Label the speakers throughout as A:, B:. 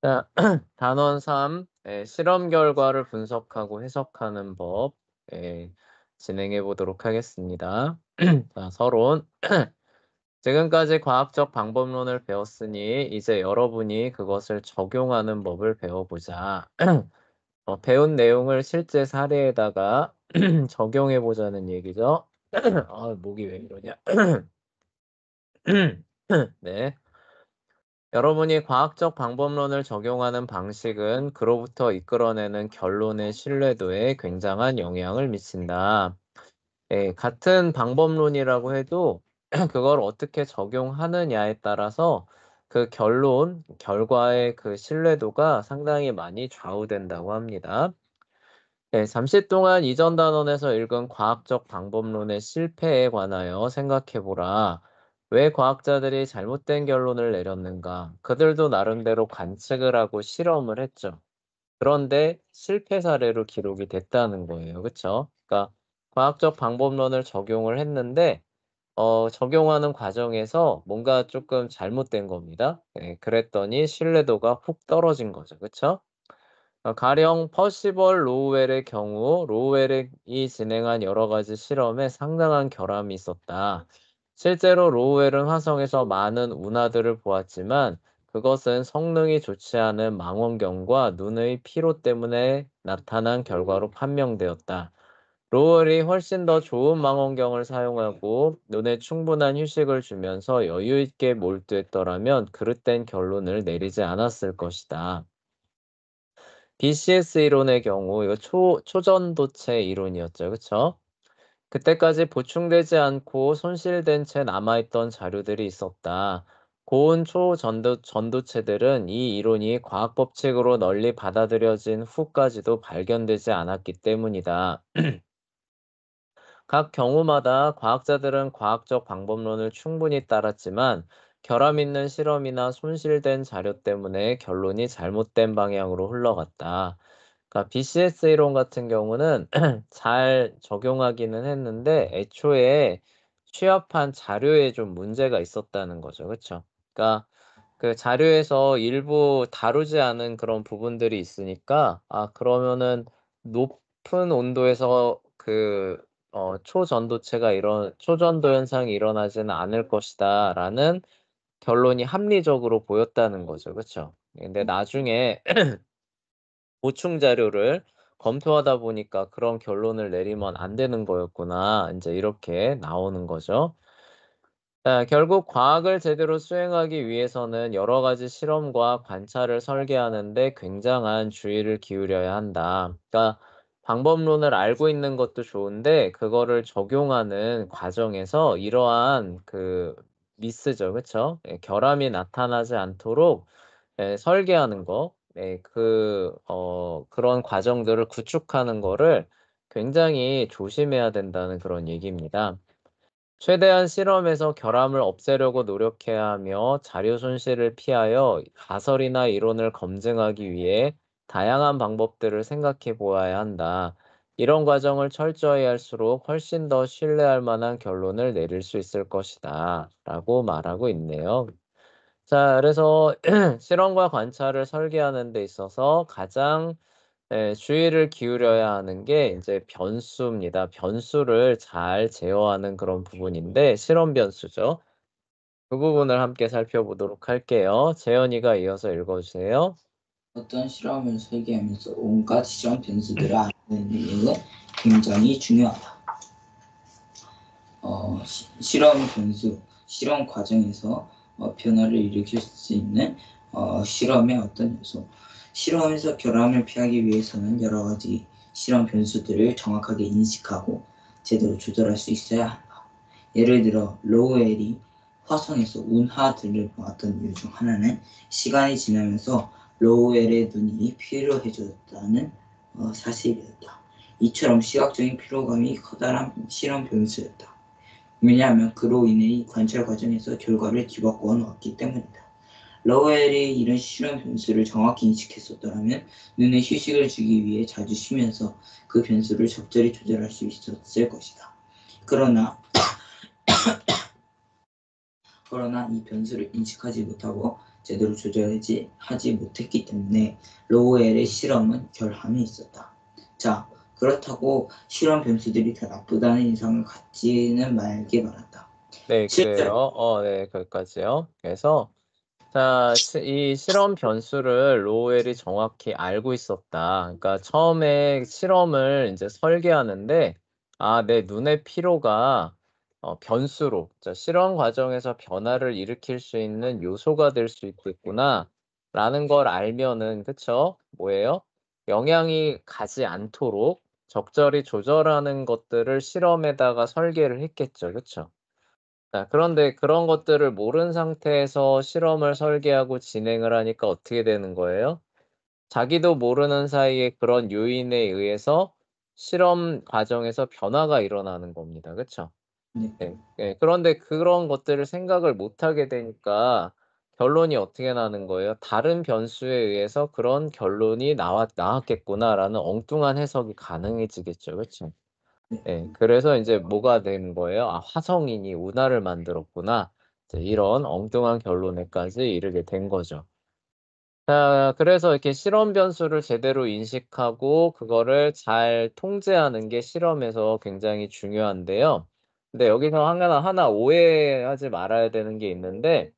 A: 자, 단원 3, 실험 결과를 분석하고 해석하는 법, 진행해 보도록 하겠습니다. 자, 서론. 지금까지 과학적 방법론을 배웠으니 이제 여러분이 그것을 적용하는 법을 배워보자. 배운 내용을 실제 사례에다가 적용해 보자는 얘기죠. 아, 목이 왜 이러냐. 네. 여러분이 과학적 방법론을 적용하는 방식은 그로부터 이끌어내는 결론의 신뢰도에 굉장한 영향을 미친다. 같은 방법론이라고 해도 그걸 어떻게 적용하느냐에 따라서 그 결론, 결과의 그 신뢰도가 상당히 많이 좌우된다고 합니다. 잠시 동안 이전 단원에서 읽은 과학적 방법론의 실패에 관하여 생각해보라. 왜 과학자들이 잘못된 결론을 내렸는가? 그들도 나름대로 관측을 하고 실험을 했죠. 그런데 실패 사례로 기록이 됐다는 거예요. 그쵸? 그러니까 과학적 방법론을 적용을 했는데 적용하는 과정에서 뭔가 조금 잘못된 겁니다. 그랬더니 신뢰도가 훅 떨어진 거죠. 그쵸? 가령 퍼시벌 로우웰의 경우 로우웰이 진행한 여러 가지 실험에 상당한 결함이 있었다. 실제로 로우웰은 화성에서 많은 운하들을 보았지만 그것은 성능이 좋지 않은 망원경과 눈의 피로 때문에 나타난 결과로 판명되었다. 로우웰이 훨씬 더 좋은 망원경을 사용하고 눈에 충분한 휴식을 주면서 여유 있게 몰두했더라면 그릇된 결론을 내리지 않았을 것이다. BCS 이론의 경우 이거 초전도체 이론이었죠. 그쵸? 그때까지 보충되지 않고 손실된 채 남아있던 자료들이 있었다. 고온 전도체들은 이 이론이 과학 법칙으로 널리 받아들여진 후까지도 발견되지 않았기 때문이다. 각 경우마다 과학자들은 과학적 방법론을 충분히 따랐지만 결함 있는 실험이나 손실된 자료 때문에 결론이 잘못된 방향으로 흘러갔다. 그러니까 BCS 이론 같은 경우는 잘 적용하기는 했는데 애초에 취합한 자료에 좀 문제가 있었다는 거죠. 그렇죠? 그러니까 그 자료에서 일부 다루지 않은 그런 부분들이 있으니까 그러면은 높은 온도에서 초전도 현상이 일어나지는 않을 것이다라는 결론이 합리적으로 보였다는 거죠. 그렇죠? 근데 나중에 보충 자료를 검토하다 보니까 그런 결론을 내리면 안 되는 거였구나. 이제 이렇게 나오는 거죠. 자, 결국 과학을 제대로 수행하기 위해서는 여러 가지 실험과 관찰을 설계하는데 굉장한 주의를 기울여야 한다. 그러니까 방법론을 알고 있는 것도 좋은데 그거를 적용하는 과정에서 이러한 미스죠. 그쵸? 결함이 나타나지 않도록 설계하는 거, 그런 과정들을 구축하는 거를 굉장히 조심해야 된다는 그런 얘기입니다. 최대한 실험에서 결함을 없애려고 노력해야 하며 자료 손실을 피하여 가설이나 이론을 검증하기 위해 다양한 방법들을 생각해 보아야 한다. 이런 과정을 철저히 할수록 훨씬 더 신뢰할 만한 결론을 내릴 수 있을 것이다. 라고 말하고 있네요. 자, 그래서 실험과 관찰을 설계하는 데 있어서 가장 주의를 기울여야 하는 게 이제 변수입니다. 변수를 잘 제어하는 그런 부분인데 실험 변수죠. 그 부분을 함께 살펴보도록 할게요. 재현이가 이어서 읽어주세요.
B: 어떤 실험을 설계하면서 온갖 실험 변수들을 아는 능력은 굉장히 중요하다. 실험 과정에서 변화를 일으킬 수 있는 실험의 어떤 요소. 실험에서 결함을 피하기 위해서는 여러 가지 실험 변수들을 정확하게 인식하고 제대로 조절할 수 있어야 한다. 예를 들어 로우웰이 화성에서 운하들을 보았던 이유 중 하나는 시간이 지나면서 로우웰의 눈이 피로해졌다는 사실이었다. 이처럼 시각적인 피로감이 커다란 실험 변수였다. 왜냐하면 그로 인해 이 관찰 과정에서 결과를 뒤바꿔 놓았기 때문이다. 러웰이 이런 실험 변수를 정확히 인식했었더라면 눈에 휴식을 주기 위해 자주 쉬면서 그 변수를 적절히 조절할 수 있었을 것이다. 그러나 이 변수를 인식하지 못하고 제대로 하지 못했기 때문에 로우엘의 실험은 결함이 있었다. 자, 그렇다고 실험 변수들이 다 나쁘다는 인상을 갖지는 말게 말았다.
A: 네, 그래요.
B: 실제로
A: 네, 거기까지요. 그래서 자, 이 실험 변수를 로우엘이 정확히 알고 있었다. 그러니까 처음에 실험을 이제 설계하는데, 내 눈의 피로가 변수로, 자, 실험 과정에서 변화를 일으킬 수 있는 요소가 될 수 있겠구나, 라는 걸 알면은, 그쵸? 뭐예요? 영향이 가지 않도록 적절히 조절하는 것들을 실험에다가 설계를 했겠죠. 그쵸? 자, 그런데 그런 것들을 모른 상태에서 실험을 설계하고 진행을 하니까 어떻게 되는 거예요? 자기도 모르는 사이에 그런 요인에 의해서 실험 과정에서 변화가 일어나는 겁니다. 그쵸?
B: 네,
A: 네. 예, 그런데 그런 것들을 생각을 못 하게 되니까 결론이 어떻게 나는 거예요? 다른 변수에 의해서 그런 결론이 나왔겠구나라는 엉뚱한 해석이 가능해지겠죠. 그쵸?
B: 네,
A: 예. 그래서 인제 뭐가 되는 거예요? '아 화성인이 운하를 만들었구나.' 이제 이런 엉뚱한 결론에까지 이르게 된 거죠. 자, 그래서 이렇게 실험 변수를 제대로 인식하고 그거를 잘 통제하는 게 실험에서 굉장히 중요한데요. 근데 여기서 하나 오해하지 말아야 되는 게 있는데,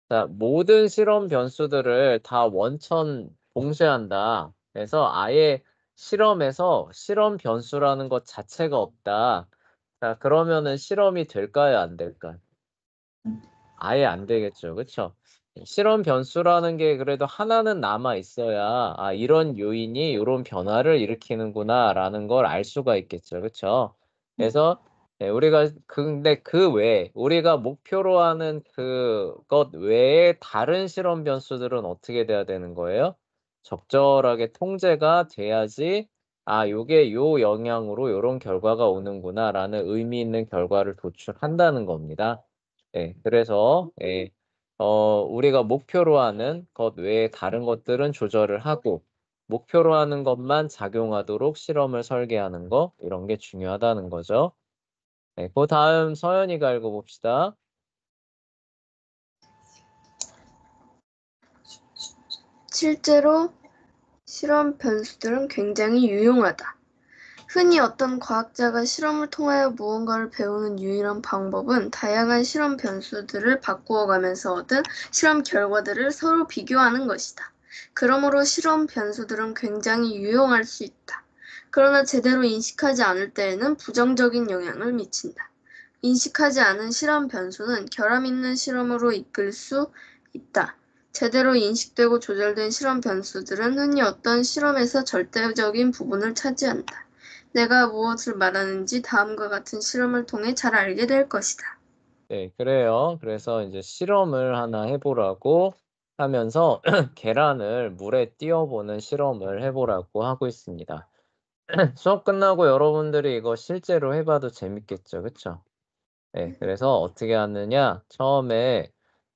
A: 자, 모든 실험 변수들을 다 원천 봉쇄한다. 그래서 아예 실험에서 실험 변수라는 것 자체가 없다. 자, 그러면은 실험이 될까요? 안 될까요?
B: 음,
A: 아예 안 되겠죠. 그쵸? 실험 변수라는 게 그래도 하나는 남아 있어야 '아 이런 요인이 요런 변화를 일으키는구나.'라는 걸 알 수가 있겠죠. 그쵸?
B: 네,
A: 그래서 우리가 근데 그 외에 우리가 목표로 하는 그것 외에 다른 실험 변수들은 어떻게 돼야 되는 거예요? 적절하게 통제가 돼야지 '아 요게 요 영향으로 요런 결과가 오는구나.'라는 의미 있는 결과를 도출한다는 겁니다. 그래서 우리가 목표로 하는 것 외에 다른 것들은 조절을 하고 목표로 하는 것만 작용하도록 실험을 설계하는 거 이런 게 중요하다는 거죠. 그다음 서연이가 읽어 봅시다.
C: 실제로 실험 변수들은 굉장히 유용하다. 흔히 어떤 과학자가 실험을 통하여 무언가를 배우는 유일한 방법은 다양한 실험 변수들을 바꾸어가면서 얻은 실험 결과들을 서로 비교하는 것이다. 그러므로 실험 변수들은 굉장히 유용할 수 있다. 그러나 제대로 인식하지 않을 때에는 부정적인 영향을 미친다. 인식하지 않은 실험 변수는 결함 있는 실험으로 이끌 수 있다. 제대로 인식되고 조절된 실험 변수들은 흔히 어떤 실험에서 절대적인 부분을 차지한다. 내가 무엇을 말하는지 다음과 같은 실험을 통해 잘 알게 될 것이다.
A: 네, 그래요. 그래서 이제 실험을 하나 해 보라고 하면서 계란을 물에 띄워 보는 실험을 해 보라고 하고 있습니다. 수업 끝나고 여러분들이 이거 실제로 해 봐도 재밌겠죠. 그쵸? 그래서 어떻게 하느냐? 처음에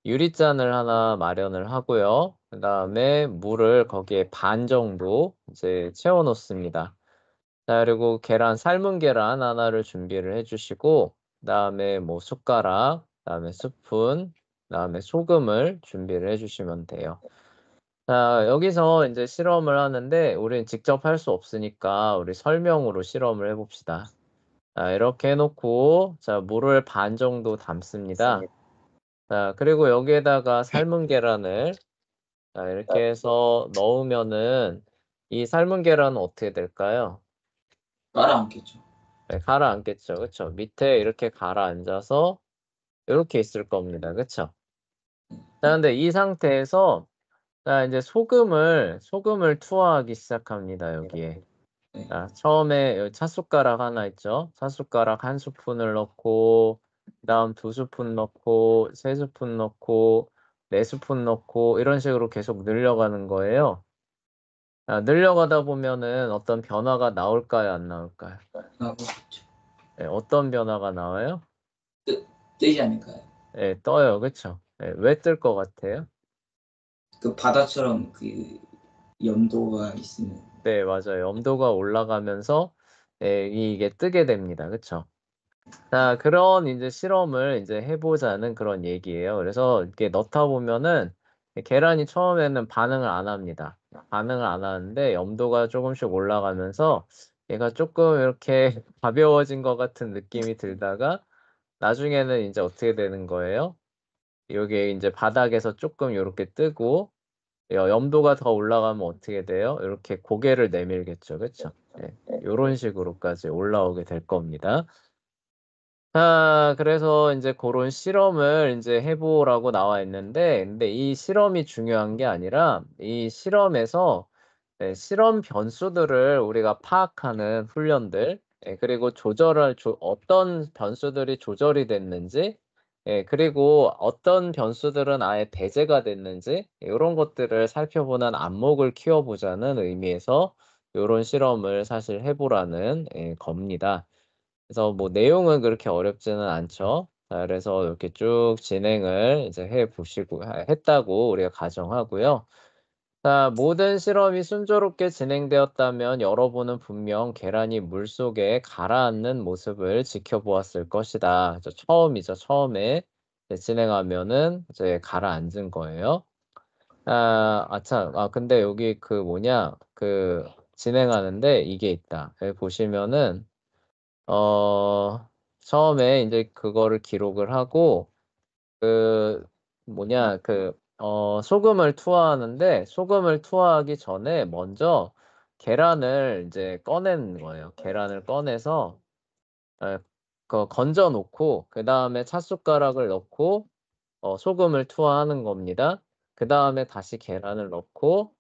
A: 유리잔을 하나 마련을 하고요. 그다음에 물을 거기에 반 정도 이제 채워 놓습니다. 자, 그리고 삶은 계란 하나를 준비를 해 주시고 그다음에 뭐 숟가락, 그다음에 스푼, 그다음에 소금을 준비를 해 주시면 돼요. 자, 여기서 인제 실험을 하는데 우리는 직접 할 수 없으니까 우리 설명으로 실험을 해 봅시다. 자, 이렇게 해 놓고 자, 물을 반 정도 담습니다. 자, 그리고 여기에다가 삶은 계란을 자, 이렇게 해서 넣으면은 이 삶은 계란은 어떻게 될까요?
B: 깔아앉겠죠.
A: 가라앉겠죠. 그쵸? 밑에 이렇게 가라앉아서 요렇게 있을 겁니다. 그쵸? 자,
B: 네,
A: 근데 이 상태에서 자, 인제 소금을 투하하기 시작합니다, 여기에.
B: 네,
A: 자, 처음에 여기 찻숟가락 하나 있죠? 찻숟가락 한 스푼을 넣고 그다음 두 스푼 넣고 세 스푼 넣고 네 스푼 넣고 이런 식으로 계속 늘려가는 거예요. 늘려가다 보면은 어떤 변화가 나올까요, 안 나올까요?
B: 하고 있죠.
A: 어떤 변화가 나와요?
B: 뜨지 않을까요?
A: 떠요. 그쵸? 왜 뜰 것 같아요?
B: 그 바다처럼 그 염도가 있으면
A: 네, 맞아요. 염도가 올라가면서 이게 뜨게 됩니다. 그쵸? 자, 그런 인제 실험을 인제 해 보자는 그런 얘기예요. 그래서 이렇게 넣다 보면은 계란이 처음에는 반응을 안 합니다. 반응을 안 하는데 염도가 조금씩 올라가면서 얘가 조금 이렇게 가벼워진 것 같은 느낌이 들다가 나중에는 이제 어떻게 되는 거예요? 요게 이제 바닥에서 조금 요렇게 뜨고 염도가 더 올라가면 어떻게 돼요? 이렇게 고개를 내밀겠죠. 그쵸? 네. 요런 식으로까지 올라오게 될 겁니다. 그래서 인제 고런 실험을 인제 해 보라고 나와 있는데 근데 이 실험이 중요한 게 아니라 이 실험에서 실험 변수들을 우리가 파악하는 훈련들 그리고 어떤 변수들이 조절이 됐는지 그리고 어떤 변수들은 아예 배제가 됐는지 요런 것들을 살펴보는 안목을 키워보자는 의미에서 요런 실험을 사실 해 보라는 겁니다. 그래서 뭐 내용은 그렇게 어렵지는 않죠. 그래서 이렇게 쭉 진행을 이제 해 보시고 했다고 우리가 가정하고요. 모든 실험이 순조롭게 진행되었다면 여러분은 분명 계란이 물속에 가라앉는 모습을 지켜보았을 것이다. 처음이죠. 처음에 이제 진행하면은 이제 가라앉은 거예요. 참. 근데 여기 진행하는데 이게 있다. 여기 보시면은 처음에 인제 그거를 기록을 하고 그 소금을 투하하는데 소금을 투하하기 전에 먼저 계란을 인제 꺼내는 거예요. 계란을 꺼내서 예 건져 놓고 그다음에 찻숟가락을 넣고 소금을 투하하는 겁니다. 그다음에 다시 계란을 넣고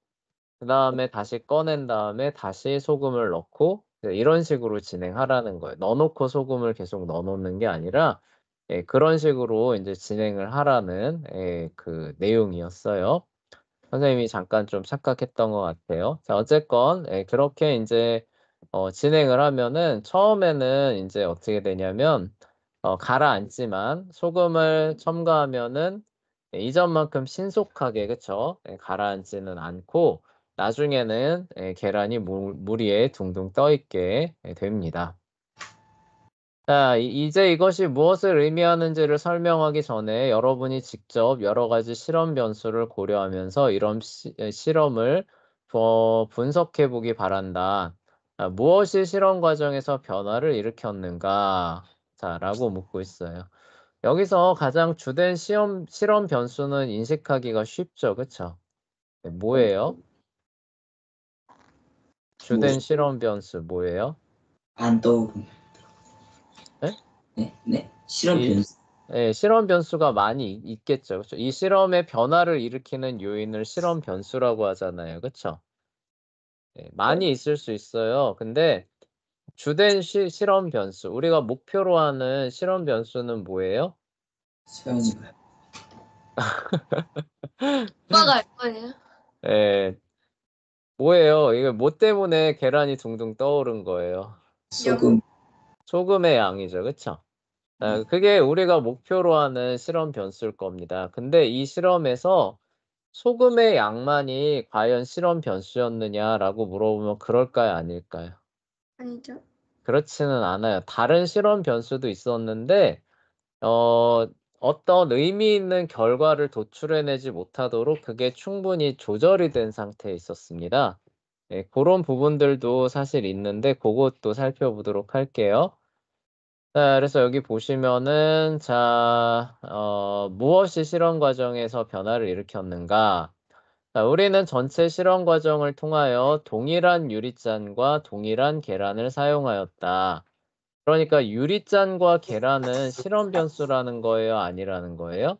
A: 그다음에 다시 꺼낸 다음에 다시 소금을 넣고 이런 식으로 진행하라는 거예요. 넣어 놓고 소금을 계속 넣어 놓는 게 아니라 그런 식으로 인제 진행을 하라는 그 내용이었어요. 선생님이 잠깐 좀 착각했던 것 같아요. 자 어쨌건 그렇게 인제 진행을 하면은 처음에는 인제 어떻게 되냐면 가라앉지만 소금을 첨가하면은 이전만큼 신속하게 그쵸? 가라앉지는 않고 나중에는 계란이 물 위에 둥둥 떠 있게 됩니다. 자 이제 이것이 무엇을 의미하는지를 설명하기 전에 여러분이 직접 여러 가지 실험 변수를 고려하면서 이런 실험을 분석해 보기 바란다. 무엇이 실험 과정에서 변화를 일으켰는가? 자 라고 묻고 있어요. 여기서 가장 주된 실험 변수는 인식하기가 쉽죠. 그쵸? 뭐예요? 주된
B: 무엇이
A: 실험 변수 뭐예요?
B: 안 떠오르는.
A: 예?
B: 네. 실험
A: 이
B: 변수.
A: 실험 변수가 많이 있겠죠. 그쵸? 이 실험의 변화를 일으키는 요인을 실험 변수라고 하잖아요. 그쵸? 많이 있을 수 있어요. 근데 주된 실험 변수, 우리가 목표로 하는 실험 변수는 뭐예요?
B: 서연이가
C: 오빠가 알 거예요.
A: 예. 뭐예요? 이게 뭐 때문에 계란이 둥둥 떠오른 거예요?
B: 소금.
A: 소금의 양이죠. 그쵸?
B: 네.
A: 그게 우리가 목표로 하는 실험 변수일 겁니다. 근데 이 실험에서 소금의 양만이 과연 실험 변수였느냐라고 물어보면 그럴까요? 아닐까요?
C: 아니죠.
A: 그렇지는 않아요. 다른 실험 변수도 있었는데 어 어떤 의미 있는 결과를 도출해내지 못하도록 그게 충분히 조절이 된 상태에 있었습니다. 고런 부분들도 사실 있는데 고것도 살펴보도록 할게요. 자 그래서 여기 보시면은 무엇이 실험 과정에서 변화를 일으켰는가? 자 우리는 전체 실험 과정을 통하여 동일한 유리잔과 동일한 계란을 사용하였다. 그러니까 유리잔과 계란은 실험 변수라는 거예요? 아니라는 거예요?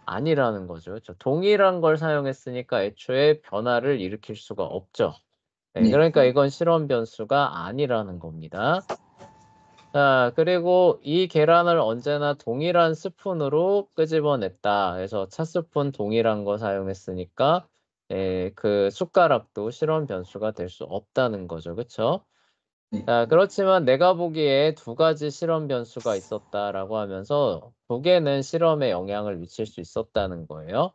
A: 아니라는 거죠. 그쵸? 동일한 걸 사용했으니까 애초에 변화를 일으킬 수가 없죠.
B: 네.
A: 그러니까 이건 실험 변수가 아니라는 겁니다. 자 그리고 이 계란을 언제나 동일한 스푼으로 끄집어냈다. 그래서 찻스푼 동일한 거 사용했으니까 그 숟가락도 실험 변수가 될 수 없다는 거죠. 그쵸?
B: 네.
A: 자 그렇지만 내가 보기에 두 가지 실험 변수가 있었다라고 하면서 두 개는 실험에 영향을 미칠 수 있었다는 거예요.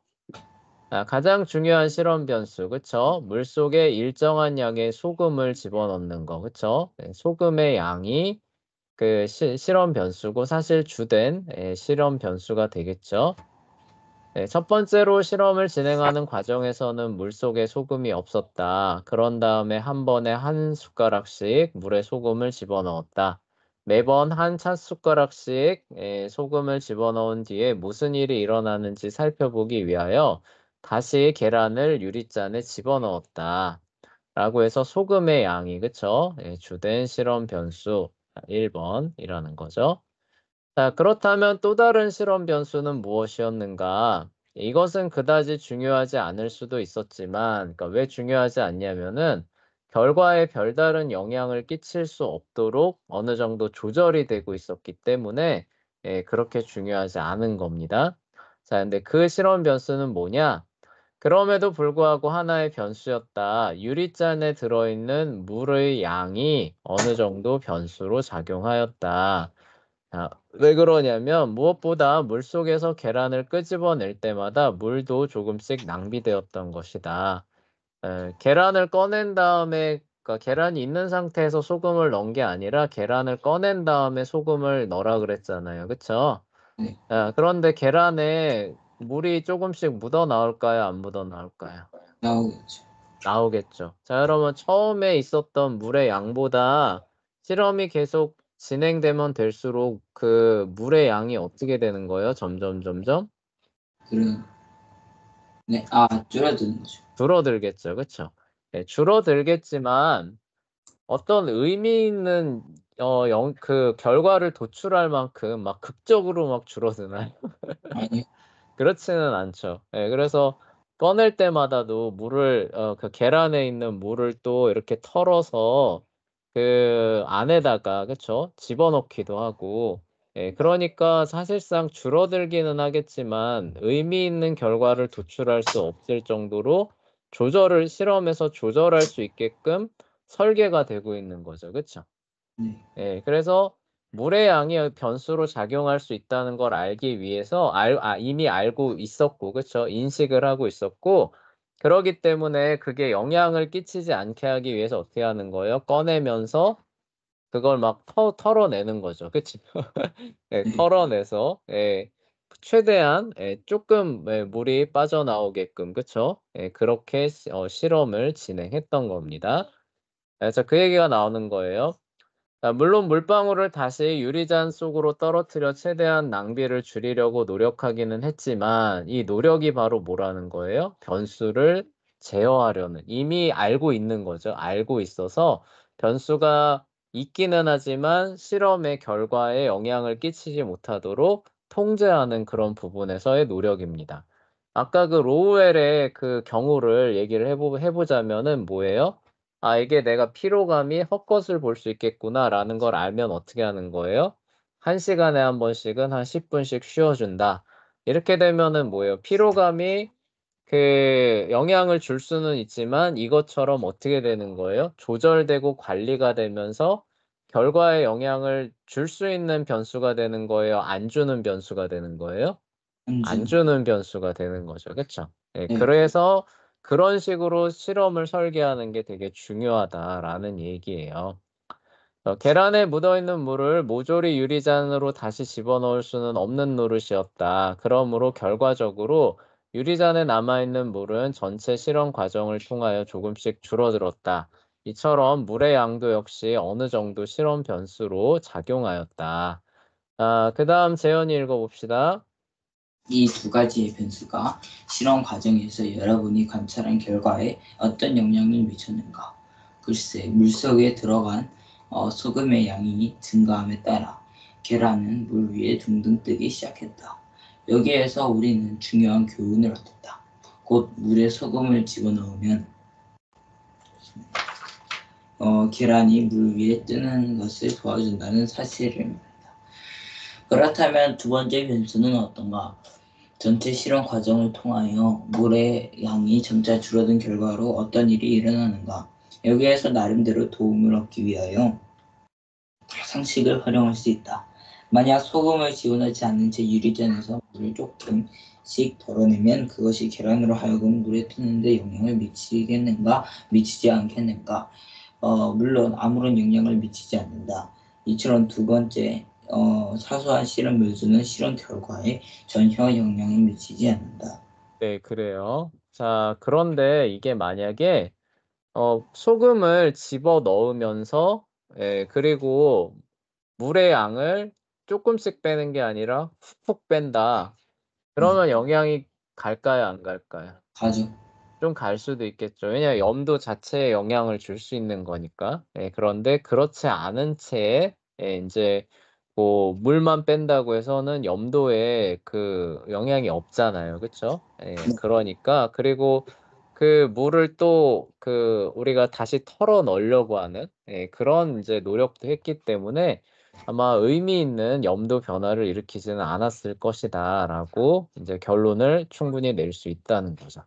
A: 가장 중요한 실험 변수 그쵸? 물속에 일정한 양의 소금을 집어넣는 거 그쵸? 소금의 양이 그 실험 변수고 사실 주된 실험 변수가 되겠죠. 네, 첫 번째로 실험을 진행하는 과정에서는 물속에 소금이 없었다. 그런 다음에 한 번에 한 숟가락씩 물에 소금을 집어넣었다. 매번 한 차 숟가락씩 소금을 집어넣은 뒤에 무슨 일이 일어나는지 살펴보기 위하여 다시 계란을 유리잔에 집어넣었다. 라고 해서 소금의 양이, 그쵸? 주된 실험 변수 1번이라는 거죠. 자, 그렇다면 또 다른 실험 변수는 무엇이었는가? 이것은 그다지 중요하지 않을 수도 있었지만, 그러니까 왜 중요하지 않냐면은 결과에 별다른 영향을 끼칠 수 없도록 어느 정도 조절이 되고 있었기 때문에 그렇게 중요하지 않은 겁니다. 자, 근데 그 실험 변수는 뭐냐? 그럼에도 불구하고 하나의 변수였다. 유리잔에 들어있는 물의 양이 어느 정도 변수로 작용하였다. 자, 왜 그러냐면 무엇보다 물속에서 계란을 끄집어낼 때마다 물도 조금씩 낭비되었던 것이다. 계란을 꺼낸 다음에, 그러니까 계란이 있는 상태에서 소금을 넣은 게 아니라 계란을 꺼낸 다음에 소금을 넣으라 그랬잖아요. 그쵸?
B: 네.
A: 그런데 계란에 물이 조금씩 묻어 나올까요? 안 묻어 나올까요?
B: 나오겠죠.
A: 나오겠죠. 자, 여러분 처음에 있었던 물의 양보다 실험이 계속 진행되면 될수록 그 물의 양이 어떻게 되는 거예요? 점점
B: 그런 줄어드는 거죠.
A: 줄어들겠죠. 그쵸? 줄어들겠지만 어떤 의미 있는 그 결과를 도출할 만큼 막 극적으로 막 줄어드나요?
B: 아니요.
A: 그렇지는 않죠. 그래서 꺼낼 때마다도 물을 그 계란에 있는 물을 또 이렇게 털어서 그 안에다가, 그쵸? 집어넣기도 하고. 그러니까 사실상 줄어들기는 하겠지만 의미 있는 결과를 도출할 수 없을 정도로 실험에서 조절할 수 있게끔 설계가 되고 있는 거죠. 그쵸?
B: 네.
A: 그래서 물의 양이 변수로 작용할 수 있다는 걸 알기 위해서 이미 알고 있었고, 그쵸? 인식을 하고 있었고, 그러기 때문에 그게 영향을 끼치지 않게 하기 위해서 어떻게 하는 거예요? 꺼내면서 그걸 막 털어내는 거죠. 그치?
B: 네.
A: 털어내서, 최대한, 조금, 물이 빠져나오게끔, 그쵸? 그렇게 실험을 진행했던 겁니다. 그래서 그 얘기가 나오는 거예요. 자, 물론 물방울을 다시 유리잔 속으로 떨어뜨려 최대한 낭비를 줄이려고 노력하기는 했지만 이 노력이 바로 뭐라는 거예요? 변수를 제어하려는, 이미 알고 있는 거죠. 알고 있어서 변수가 있기는 하지만 실험의 결과에 영향을 끼치지 못하도록 통제하는 그런 부분에서의 노력입니다. 아까 그 로우웰의 그 경우를 얘기를 해보자면은 뭐예요? 이게 내가 피로감이 헛것을 볼 수 있겠구나라는 걸 알면 어떻게 하는 거예요? 1시간에 한 번씩은 한 10분씩 쉬어준다. 이렇게 되면은 뭐예요? 피로감이 그 영향을 줄 수는 있지만 이것처럼 어떻게 되는 거예요? 조절되고 관리가 되면서 결과에 영향을 줄 수 있는 변수가 되는 거예요? 안 주는 변수가 되는 거예요? 안
B: 안주.
A: 주는 변수가 되는 거죠. 그쵸?
B: 네.
A: 그래서 그런 식으로 실험을 설계하는 게 되게 중요하다라는 얘기예요. 계란에 묻어있는 물을 모조리 유리잔으로 다시 집어넣을 수는 없는 노릇이었다. 그러므로 결과적으로 유리잔에 남아있는 물은 전체 실험 과정을 통하여 조금씩 줄어들었다. 이처럼 물의 양도 역시 어느 정도 실험 변수로 작용하였다. 그 다음 재현이 읽어봅시다.
B: 이 두 가지의 변수가 실험 과정에서 여러분이 관찰한 결과에 어떤 영향을 미쳤는가? 글쎄, 물속에 들어간 소금의 양이 증가함에 따라 계란은 물 위에 둥둥 뜨기 시작했다. 여기에서 우리는 중요한 교훈을 얻었다. 곧 물에 소금을 집어넣으면 계란이 물 위에 뜨는 것을 도와준다는 사실입니다. 그렇다면 두 번째 변수는 어떤가? 전체 실험 과정을 통하여 물의 양이 점차 줄어든 결과로 어떤 일이 일어나는가? 여기에서 나름대로 도움을 얻기 위하여 상식을 활용할 수 있다. 만약 소금을 집어넣지 않는 채 유리잔에서 물을 조금씩 덜어내면 그것이 계란으로 하여금 물에 트는데 영향을 미치겠는가? 미치지 않겠는가? 물론 아무런 영향을 미치지 않는다. 이처럼 두 번째 사소한 실험 변수는 실험 결과에 전혀 영향을 미치지 않는다.
A: 네, 그래요. 자, 그런데 이게 만약에 소금을 집어 넣으면서 그리고 물의 양을 조금씩 빼는 게 아니라 훅훅 뺀다. 그러면 영향이 갈까요, 안 갈까요?
B: 가죠.
A: 좀 갈 수도 있겠죠. 왜냐하면 염도 자체에 영향을 줄 수 있는 거니까. 그런데 그렇지 않은 채에 인제 뭐 물만 뺀다고 해서는 염도에 그 영향이 없잖아요. 그쵸? 그러니까 그리고 그 물을 또 우리가 다시 털어 넣으려고 하는 그런 인제 노력도 했기 때문에 아마 '의미 있는 염도 변화를 일으키지는 않았을 것이다.'라고 인제 결론을 충분히 낼 수 있다는 거죠.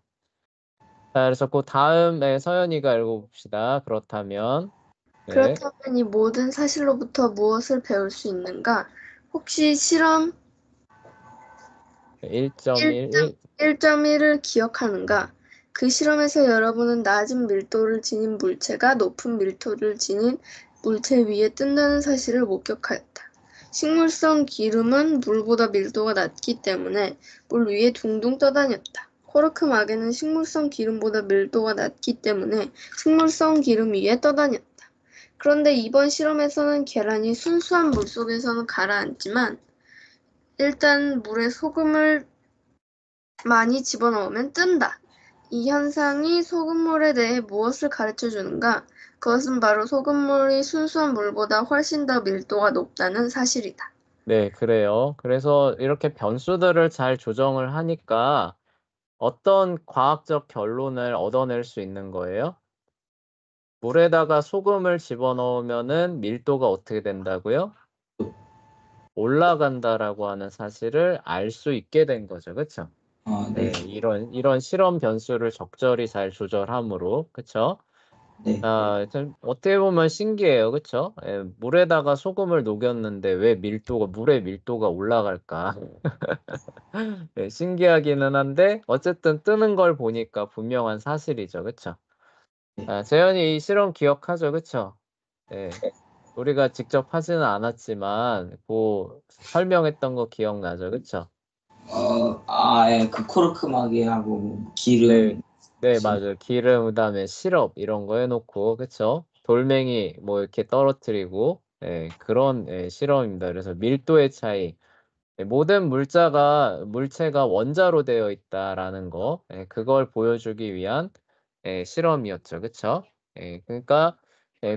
A: 자, 그래서 다음에 서연이가 읽어 봅시다. 그렇다면. 네.
C: 그렇다면 이 모든 사실로부터 무엇을 배울 수 있는가? 혹시 실험
A: 1.11.
C: 1.1을 기억하는가? 그 실험에서 여러분은 낮은 밀도를 지닌 물체가 높은 밀도를 지닌 물체 위에 뜬다는 사실을 목격하였다. 식물성 기름은 물보다 밀도가 낮기 때문에 물 위에 둥둥 떠다녔다. 코르크 마개는 식물성 기름보다 밀도가 낮기 때문에 식물성 기름 위에 떠다녔다. 그런데 이번 실험에서는 계란이 순수한 물속에서는 가라앉지만 일단 물에 소금을 많이 집어넣으면 뜬다. 이 현상이 소금물에 대해 무엇을 가르쳐주는가? 그것은 바로 소금물이 순수한 물보다 훨씬 더 밀도가 높다는 사실이다.
A: 네, 그래요. 그래서 이렇게 변수들을 잘 조정을 하니까 어떤 과학적 결론을 얻어낼 수 있는 거예요? 물에다가 소금을 집어넣으면은 밀도가 어떻게 된다고요? 올라간다라고 하는 사실을 알 수 있게 된 거죠. 그쵸?
B: 네.
A: 이런 실험 변수를 적절히 잘 조절함으로. 그쵸?
B: 네.
A: 참 어떻게 보면 신기해요. 그쵸? 물에다가 소금을 녹였는데 왜 물의 밀도가 올라갈까? 신기하기는 한데 어쨌든 뜨는 걸 보니까 분명한 사실이죠. 그쵸? 재현이 이 실험 기억하죠? 그쵸? 우리가 직접 하지는 않았지만 설명했던 거 기억나죠? 그쵸?
B: 그 코르크 마개하고
A: 네.
B: 기름.
A: 네, 맞아요. 기름 그다음에 시럽 이런 거 해 놓고 그쵸? 돌멩이 뭐 이렇게 떨어뜨리고 그런 실험입니다. 그래서 밀도의 차이, 모든 물체가 원자로 되어 있다라는 거, 그걸 보여주기 위한 실험이었죠. 그쵸? 그러니까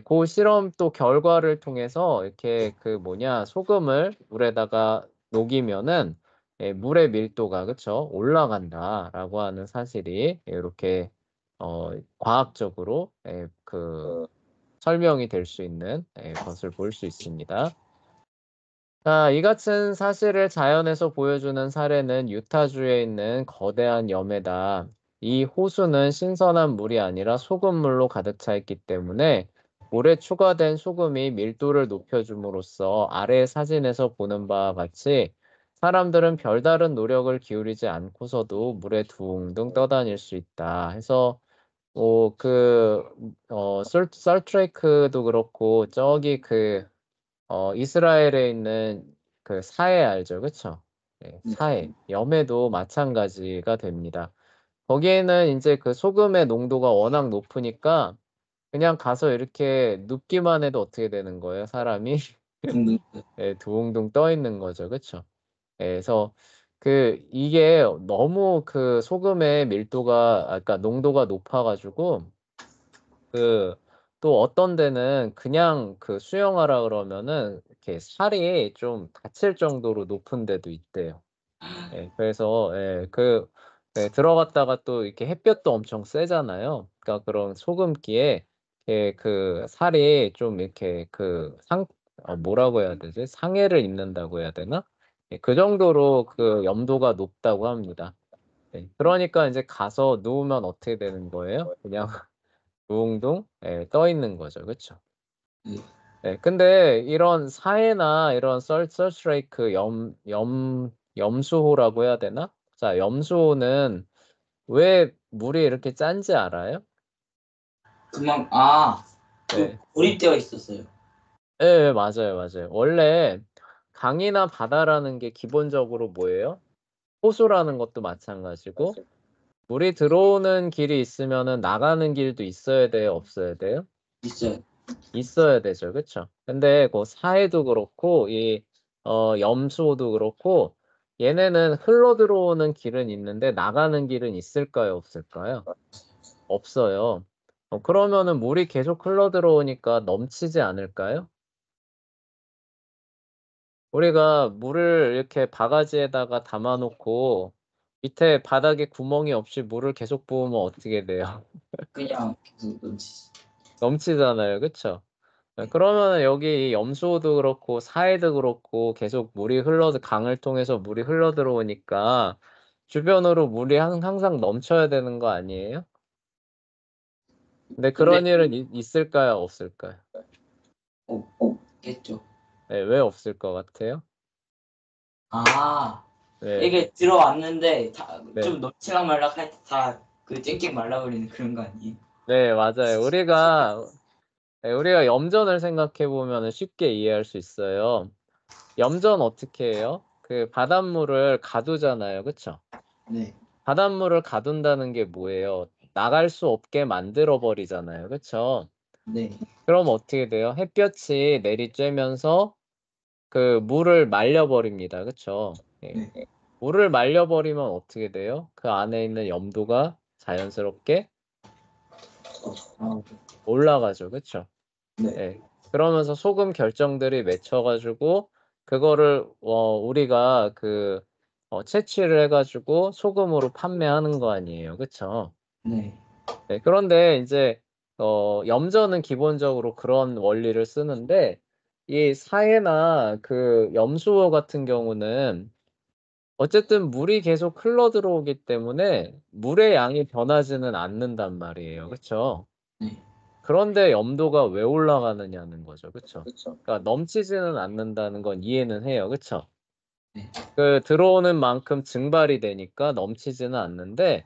A: 고 실험 또 결과를 통해서 이렇게 소금을 물에다가 녹이면은 물의 밀도가 그쵸? 올라간다라고 하는 사실이 요렇게 과학적으로 설명이 될 수 있는 것을 볼 수 있습니다. 자, 이 같은 사실을 자연에서 보여주는 사례는 유타주에 있는 거대한 염해다. 이 호수는 신선한 물이 아니라 소금물로 가득 차 있기 때문에 물에 추가된 소금이 밀도를 높여줌으로써 아래 사진에서 보는 바와 같이 사람들은 별다른 노력을 기울이지 않고서도 물에 둥둥 떠다닐 수 있다. 해서 솔트레이크도 그렇고 저기 이스라엘에 있는 사해 알죠? 그쵸? 사해. 염해도 마찬가지가 됩니다. 거기에는 인제 소금의 농도가 워낙 높으니까 그냥 가서 이렇게 눕기만 해도 어떻게 되는 거예요, 사람이?
B: 둥둥.
A: 둥둥 떠 있는 거죠. 그쵸? 그래서 이게 너무 소금의 그러니까 농도가 높아 가지고 또 어떤 데는 그냥 수영하라 그러면은 이렇게 살이 좀 다칠 정도로 높은 데도 있대요. 그래서 들어갔다가 또 이렇게 햇볕도 엄청 세잖아요. 그러니까 그런 소금기에 살이 좀 이렇게 뭐라고 해야 되지? 상해를 입는다고 해야 되나? 그 정도로 염도가 높다고 합니다. 그러니까 인제 가서 누우면 어떻게 되는 거예요? 그냥 둥둥 떠 있는 거죠. 그쵸?
B: 네.
A: 근데 이런 사해나 이런 솔트레이크 염수호라고 해야 되나? 자, 염수호는 왜 물이 이렇게 짠지 알아요? 네.
B: 고립되어 있었어요.
A: 예, 맞아요, 맞아요. 원래 강이나 바다라는 게 기본적으로 뭐예요? 호수라는 것도 마찬가지고 물이 들어오는 길이 있으면은 나가는 길도 있어야 돼요, 없어야 돼요?
B: 있어요.
A: 있어야 되죠. 그쵸? 근데 그 사해도 그렇고 염수호도 그렇고 얘네는 흘러 들어오는 길은 있는데 나가는 길은 있을까요, 없을까요? 없어요. 그러면은 물이 계속 흘러 들어오니까 넘치지 않을까요? 우리가 물을 이렇게 바가지에다가 담아 놓고 밑에 바닥에 구멍이 없이 물을 계속 부으면 어떻게 돼요?
B: 그냥 계속 넘치지.
A: 넘치잖아요. 그쵸? 그러면은 여기 이 염수호도 그렇고 사해도 그렇고 계속 강을 통해서 물이 흘러 들어오니까 주변으로 물이 항상 넘쳐야 되는 거 아니에요? 근데
B: 근데
A: 그런 일은 있을까요? 없을까요?
B: 없겠죠.
A: 네, 왜 없을 것 같아요?
B: 아,
A: 네,
B: 이게 들어왔는데
A: 네.
B: 좀 넘치락 말락 할 때 다 그 쨍쨍 말라버리는 그런 거 아니에요?
A: 네, 맞아요. 우리가 염전을 생각해 보면은 쉽게 이해할 수 있어요. 염전 어떻게 해요? 그 바닷물을 가두잖아요. 그쵸?
B: 네.
A: 바닷물을 가둔다는 게 뭐예요? 나갈 수 없게 만들어 버리잖아요. 그쵸?
B: 네.
A: 그럼 어떻게 돼요? 햇볕이 내리쬐면서 그 물을 말려 버립니다. 그쵸? 예.
B: 네.
A: 물을 말려 버리면 어떻게 돼요? 그 안에 있는 염도가 자연스럽게 올라가죠. 그쵸?
B: 네.
A: 예. 그러면서 소금 결정들이 맺혀 가지고 그거를 우리가 채취를 해 가지고 소금으로 판매하는 거 아니에요. 그쵸?
B: 네.
A: 네. 그런데 인제 염전은 기본적으로 그런 원리를 쓰는데 이 사해나 그 염수호 같은 경우는 어쨌든 물이 계속 흘러 들어오기 때문에 물의 양이 변하지는 않는단 말이에요. 그쵸?
B: 네.
A: 그런데 염도가 왜 올라가느냐는 거죠. 그쵸? 그러니까 넘치지는 않는다는 건 이해는 해요. 그쵸?
B: 네.
A: 들어오는 만큼 증발이 되니까 넘치지는 않는데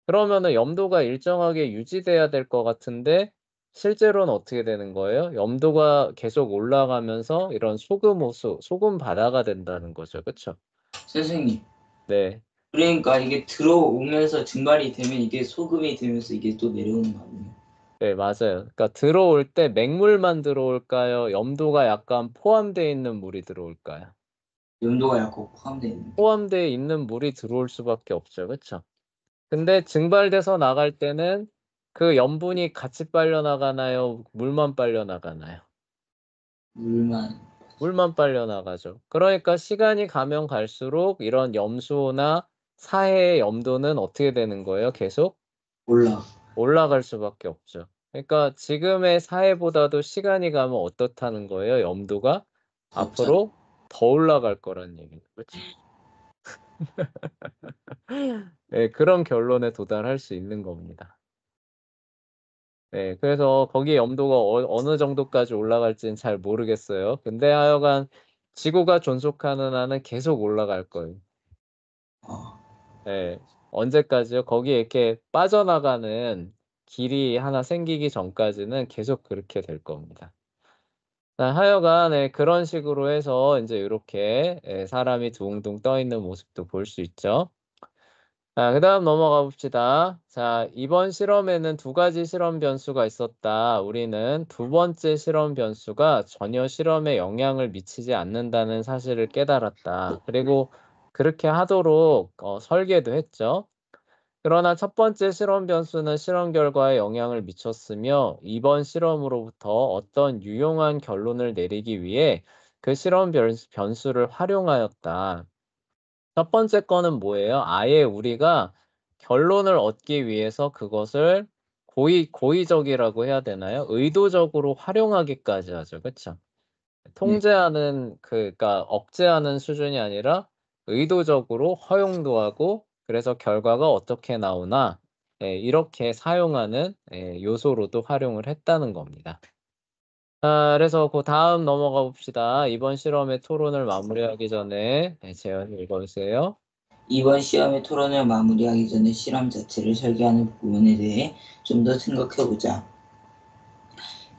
A: 그러면은 염도가 일정하게 유지돼야 될 것 같은데 실제로는 어떻게 되는 거예요? 염도가 계속 올라가면서 이런 소금 소금 바다가 된다는 거죠. 그쵸?
B: 선생님,
A: 네.
B: 그러니까 이게 들어오면서 증발이 되면 이게 소금이 되면서 이게 또 내려오는 거 아니에요?
A: 네, 맞아요. 그러니까 들어올 때 맹물만 들어올까요? 염도가 약간 포함되어 있는 물이 들어올까요?
B: 염도가 약간 포함되어 있는 게.
A: 포함되어 있는 물이 들어올 수밖에 없죠. 그쵸? 근데 증발돼서 나갈 때는 그 염분이 같이 빨려 나가나요? 물만 빨려 나가나요?
B: 물만
A: 물만 빨려 나가죠. 그러니까 시간이 가면 갈수록 이런 염수나 사해의 염도는 어떻게 되는 거예요? 계속
B: 올라.
A: 올라갈 수밖에 없죠. 그러니까 지금의 사해보다도 시간이 가면 어떻다는 거예요? 염도가
B: 걷잖아.
A: 앞으로 더 올라갈 거란 얘기죠. 그쵸? 네, 그런 결론에 도달할 수 있는 겁니다. 네, 그래서 거기 염도가 어느 정도까지 올라갈지는 잘 모르겠어요. 근데 하여간 지구가 존속하는 한은 계속 올라갈 거예요.
B: 어,
A: 네. 언제까지요? 거기에 이렇게 빠져나가는 길이 하나 생기기 전까지는 계속 그렇게 될 겁니다. 자, 하여간 그런 식으로 해서 인제 요렇게 사람이 둥둥 떠 있는 모습도 볼 수 있죠. 자, 그다음 넘어가 봅시다. 자, 이번 실험에는 두 가지 실험 변수가 있었다. 우리는 두 번째 실험 변수가 전혀 실험에 영향을 미치지 않는다는 사실을 깨달았다. 그리고 그렇게 하도록 설계도 했죠. 그러나 첫 번째 실험 변수는 실험 결과에 영향을 미쳤으며 이번 실험으로부터 어떤 유용한 결론을 내리기 위해 그 실험 변수를 활용하였다. 첫 번째 거는 뭐예요? 아예 우리가 결론을 얻기 위해서 그것을 고의적이라고 해야 되나요? 의도적으로 활용하기까지 하죠. 그쵸?
B: 네.
A: 통제하는 그러니까 억제하는 수준이 아니라 의도적으로 허용도 하고 그래서 결과가 어떻게 나오나 이렇게 사용하는 요소로도 활용을 했다는 겁니다. 그래서 다음 넘어가 봅시다. 이번 실험의 토론을 마무리하기 전에 재현 읽어 주세요.
B: 이번 시험의 토론을 마무리하기 전에 실험 자체를 설계하는 부분에 대해 좀 더 생각해보자.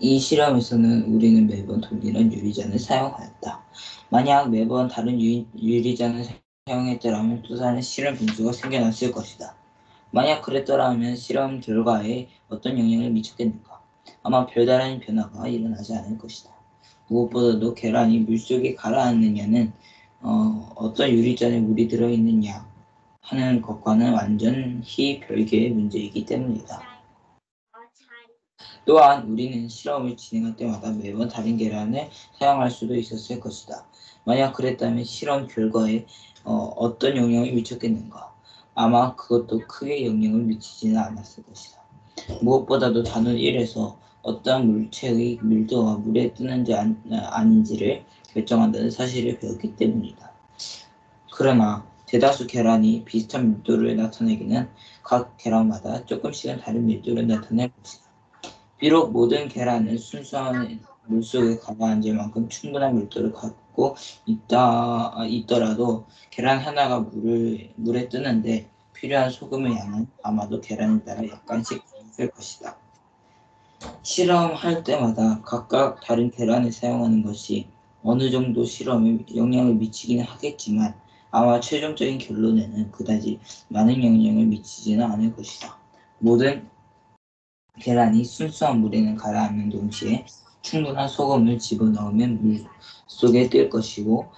B: 이 실험에서는 우리는 매번 돌리는 유리잔을 사용하였다. 만약 매번 다른 유리잔을 사용했더라면 또 다른 실험 변수가 생겨났을 것이다. 만약 그랬더라면 실험 결과에 어떤 영향을 미쳤겠는가? 아마 별다른 변화가 일어나지 않을 것이다. 무엇보다도 계란이 물속에 가라앉느냐는 어떤 유리잔에 물이 들어있느냐 하는 것과는 완전히 별개의 문제이기 때문이다. 또한 우리는 실험을 진행할 때마다 매번 다른 계란을 사용할 수도 있었을 것이다. 만약 그랬다면 실험 결과에 어떤 영향을 미쳤겠는가? 아마 그것도 크게 영향을 미치지는 않았을 것이다. 무엇보다도 단원 1에서 어떤 물체의 밀도가 물에 뜨는지 아닌지를 결정한다는 사실을 배웠기 때문이다. 그러나 대다수 계란이 비슷한 밀도를 나타내기는 각 계란마다 조금씩은 다른 밀도를 나타낼 것이다. 비록 모든 계란은 순수한 물속에 가라앉을 만큼 충분한 밀도를 갖고 있더라도 계란 하나가 물에 뜨는데 필요한 소금의 양은 아마도 계란에 따라 약간씩 다를 것이다. 실험할 때마다 각각 다른 계란을 사용하는 것이 어느 정도 실험에 영향을 미치기는 하겠지만 아마 최종적인 결론에는 그다지 많은 영향을 미치지는 않을 것이다. 모든 계란이 순수한 물에는 가라앉는 동시에 충분한 소금을 집어넣으면 물 속에 뜰 것이고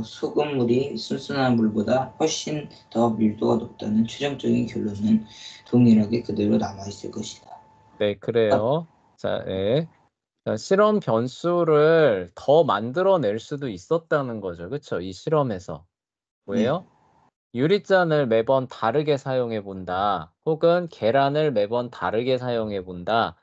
B: 소금물이 순수한 물보다 훨씬 더 밀도가 높다는 최종적인 결론은 동일하게 그대로 남아있을 것이다.
A: 네, 그래요. 자, 예. 자, 실험 변수를 더 만들어낼 수도 있었다는 거죠. 그쵸? 이 실험에서. 왜요? 유리잔을 매번 다르게 사용해 본다. 혹은 계란을 매번 다르게 사용해 본다.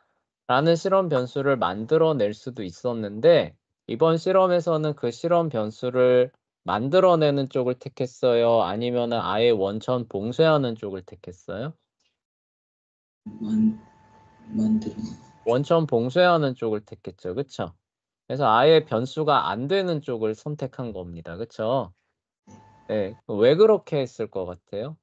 A: 라는 실험 변수를 만들어낼 수도 있었는데, 이번 실험에서는 그 실험 변수를 만들어내는 쪽을 택했어요? 아니면은 아예 원천 봉쇄하는 쪽을 택했어요?
B: 만들어.
A: 원천 봉쇄하는 쪽을 택했죠. 그쵸? 그래서 아예 변수가 안 되는 쪽을 선택한 겁니다. 그쵸? 네. 왜 그렇게 했을 것 같아요?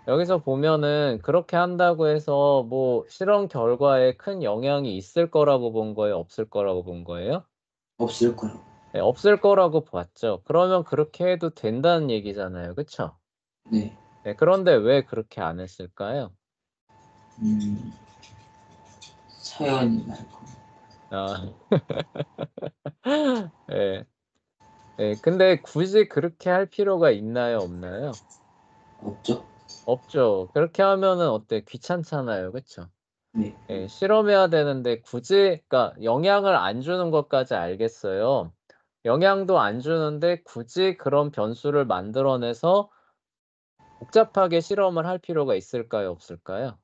A: 여기서 보면은 그렇게 한다고 해서 뭐 실험 결과에 큰 영향이 있을 거라고 본 거예요? 없을 거라고 본 거예요?
B: 없을 거라고.
A: 네, 없을 거라고 봤죠. 그러면 그렇게 해도 된다는 얘기잖아요. 그쵸?
B: 네.
A: 네, 그런데 왜 그렇게 안 했을까요?
B: 사연이 말고.
A: 아. 예. 예. 근데 굳이 그렇게 할 필요가 있나요? 없나요?
B: 없죠?
A: 없죠. 그렇게 하면은 어때? 귀찮잖아요. 그쵸?
B: 네.
A: 예. 실험해야 되는데 굳이 그러니까 영향을 안 주는 것까지 알겠어요. 영향도 안 주는데 굳이 그런 변수를 만들어내서 복잡하게 실험을 할 필요가 있을까요? 없을까요?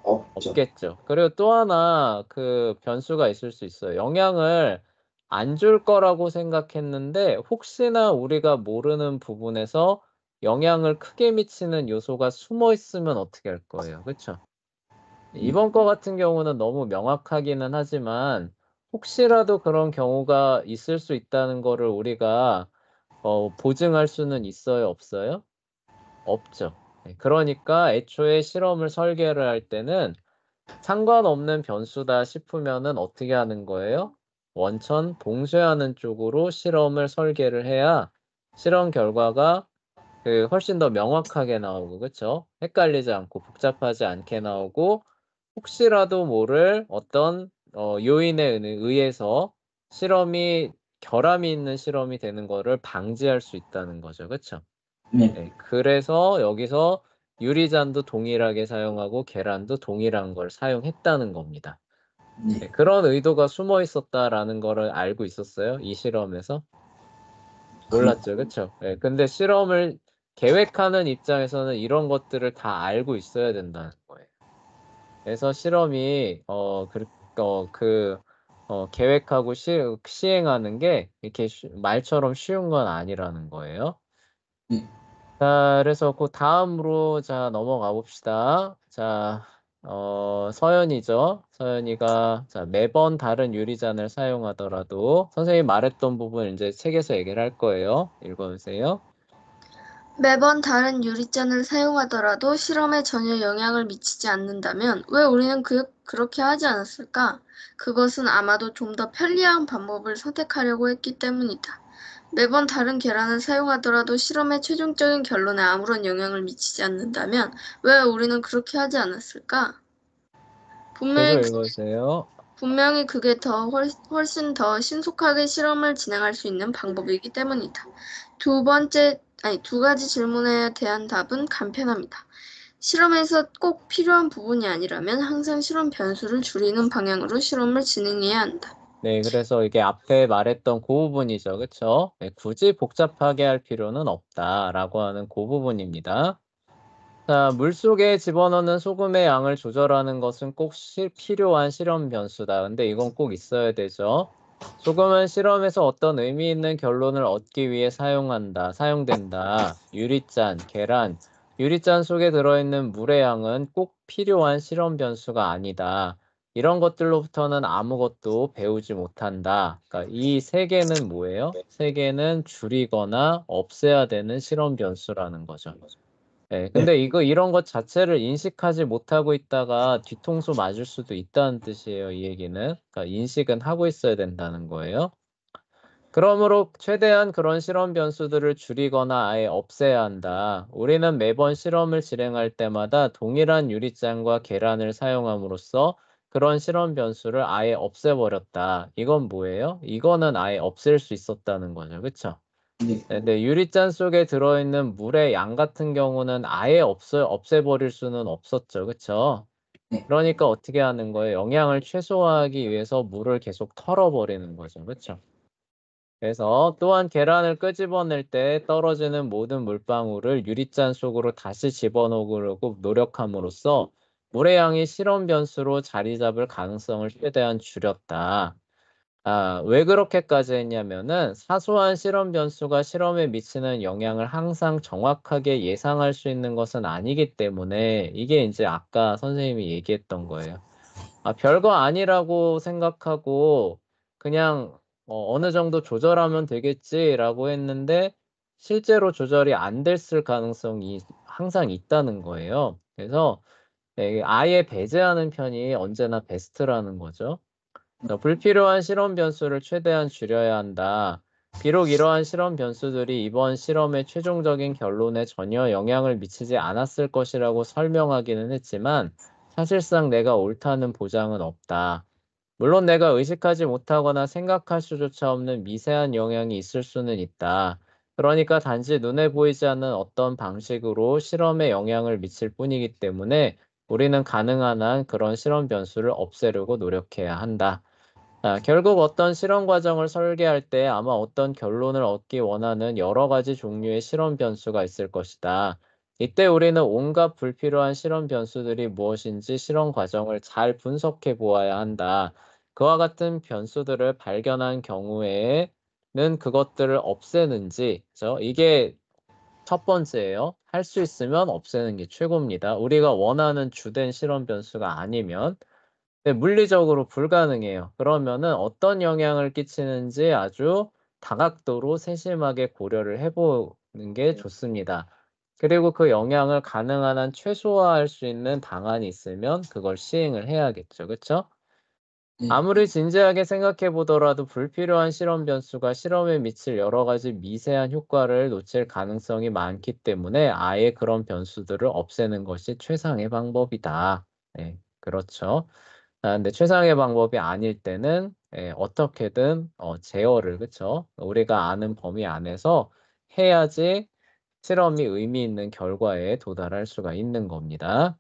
B: 없죠.
A: 없겠죠. 그리고 또 하나 그 변수가 있을 수 있어요. 영향을 안 줄 거라고 생각했는데 혹시나 우리가 모르는 부분에서 영향을 크게 미치는 요소가 숨어 있으면 어떻게 할 거예요. 그쵸? 이번 거 같은 경우는 너무 명확하기는 하지만 혹시라도 그런 경우가 있을 수 있다는 거를 우리가 보증할 수는 있어요? 없어요? 없죠. 네, 그러니까 애초에 실험을 설계를 할 때는 상관없는 변수다 싶으면은 어떻게 하는 거예요? 원천 봉쇄하는 쪽으로 실험을 설계를 해야 실험 결과가 훨씬 더 명확하게 나오고 그쵸? 헷갈리지 않고 복잡하지 않게 나오고 혹시라도 모를 어떤 요인에 의해서 실험이 결함이 있는 실험이 되는 거를 방지할 수 있다는 거죠. 그쵸?
B: 네.
A: 네. 그래서 여기서 유리잔도 동일하게 사용하고 계란도 동일한 걸 사용했다는 겁니다.
B: 네.
A: 네. 그런 의도가 숨어 있었다라는 거를 알고 있었어요? 이 실험에서? 몰랐죠. 그쵸? 예. 근데 실험을 계획하는 입장에서는 이런 것들을 다 알고 있어야 된다는 거예요. 그래서 실험이 계획하고 시행하는 게 이렇게 말처럼 쉬운 건 아니라는 거예요.
B: 네.
A: 자, 그래서 다음으로 자 넘어가 봅시다. 자, 서연이죠. 서연이가 자 매번 다른 유리잔을 사용하더라도 선생님이 말했던 부분 이제 책에서 얘기를 할 거예요. 읽어 주세요.
C: 매번 다른 유리잔을 사용하더라도 실험에 전혀 영향을 미치지 않는다면 왜 우리는 그렇게 하지 않았을까? 그것은 아마도 좀 더 편리한 방법을 선택하려고 했기 때문이다. 매번 다른 계란을 사용하더라도 실험의 최종적인 결론에 아무런 영향을 미치지 않는다면 왜 우리는 그렇게 하지 않았을까?
A: 계속 읽어주세요.
C: 분명히 그게 훨씬 더 신속하게 실험을 진행할 수 있는 방법이기 때문이다. 두 가지 질문에 대한 답은 간편합니다. 실험에서 꼭 필요한 부분이 아니라면 항상 실험 변수를 줄이는 방향으로 실험을 진행해야 한다.
A: 네, 그래서 이게 앞에 말했던 그 부분이죠. 그쵸? 네, 굳이 복잡하게 할 필요는 없다라고 하는 그 부분입니다. 자, 물속에 집어넣는 소금의 양을 조절하는 것은 꼭 필요한 실험 변수다. 근데 이건 꼭 있어야 되죠. 소금은 실험에서 어떤 의미 있는 결론을 얻기 위해 사용된다. 유리잔, 계란, 유리잔 속에 들어있는 물의 양은 꼭 필요한 실험 변수가 아니다. 이런 것들로부터는 아무것도 배우지 못한다. 그러니까 이 세 개는 뭐예요? 세 개는 줄이거나 없애야 되는 실험 변수라는 거죠. 네, 근데 이런 것 자체를 인식하지 못하고 있다가 뒤통수 맞을 수도 있다는 뜻이에요, 이 얘기는. 그러니까 인식은 하고 있어야 된다는 거예요. 그러므로 최대한 그런 실험 변수들을 줄이거나 아예 없애야 한다. 우리는 매번 실험을 진행할 때마다 동일한 유리잔과 계란을 사용함으로써 그런 실험 변수를 아예 없애버렸다. 이건 뭐예요? 이거는 아예 없앨 수 있었다는 거죠. 그쵸?
B: 네.
A: 네, 유리잔 속에 들어있는 물의 양 같은 경우는 아예 없애버릴 수는 없었죠. 그쵸?
B: 네.
A: 그러니까 어떻게 하는 거예요? 영양을 최소화하기 위해서 물을 계속 털어버리는 거죠. 그쵸? 그래서 또한 계란을 끄집어낼 때 떨어지는 모든 물방울을 유리잔 속으로 다시 집어넣으려고 노력함으로써 물의 양이 실험 변수로 자리 잡을 가능성을 최대한 줄였다. 왜 그렇게까지 했냐면은 사소한 실험 변수가 실험에 미치는 영향을 항상 정확하게 예상할 수 있는 것은 아니기 때문에 이게 이제 아까 선생님이 얘기했던 거예요. 별거 아니라고 생각하고 그냥 어느 정도 조절하면 되겠지라고 했는데 실제로 조절이 안 됐을 가능성이 항상 있다는 거예요. 그래서 네, 아예 배제하는 편이 언제나 베스트라는 거죠. 불필요한 실험 변수를 최대한 줄여야 한다. 비록 이러한 실험 변수들이 이번 실험의 최종적인 결론에 전혀 영향을 미치지 않았을 것이라고 설명하기는 했지만 사실상 내가 옳다는 보장은 없다. 물론 내가 의식하지 못하거나 생각할 수조차 없는 미세한 영향이 있을 수는 있다. 그러니까 단지 눈에 보이지 않는 어떤 방식으로 실험에 영향을 미칠 뿐이기 때문에 우리는 가능한 한 그런 실험 변수를 없애려고 노력해야 한다. 결국 어떤 실험 과정을 설계할 때 아마 어떤 결론을 얻기 원하는 여러 가지 종류의 실험 변수가 있을 것이다. 이때 우리는 온갖 불필요한 실험 변수들이 무엇인지 실험 과정을 잘 분석해 보아야 한다. 그와 같은 변수들을 발견한 경우에는 그것들을 없애는지, 그죠? 이게 첫 번째예요. 할 수 있으면 없애는 게 최고입니다. 우리가 원하는 주된 실험 변수가 아니면. 네, 물리적으로 불가능해요. 그러면은 어떤 영향을 끼치는지 아주 다각도로 세심하게 고려를 해보는 게 좋습니다. 그리고 그 영향을 가능한 한 최소화할 수 있는 방안이 있으면 그걸 시행을 해야겠죠. 그쵸?
B: 네.
A: 아무리 진지하게 생각해 보더라도 불필요한 실험 변수가 실험에 미칠 여러 가지 미세한 효과를 놓칠 가능성이 많기 때문에 아예 그런 변수들을 없애는 것이 최상의 방법이다. 네, 그렇죠. 근데 최상의 방법이 아닐 때는 어떻게든 제어를 그쵸? 우리가 아는 범위 안에서 해야지 실험이 의미 있는 결과에 도달할 수가 있는 겁니다.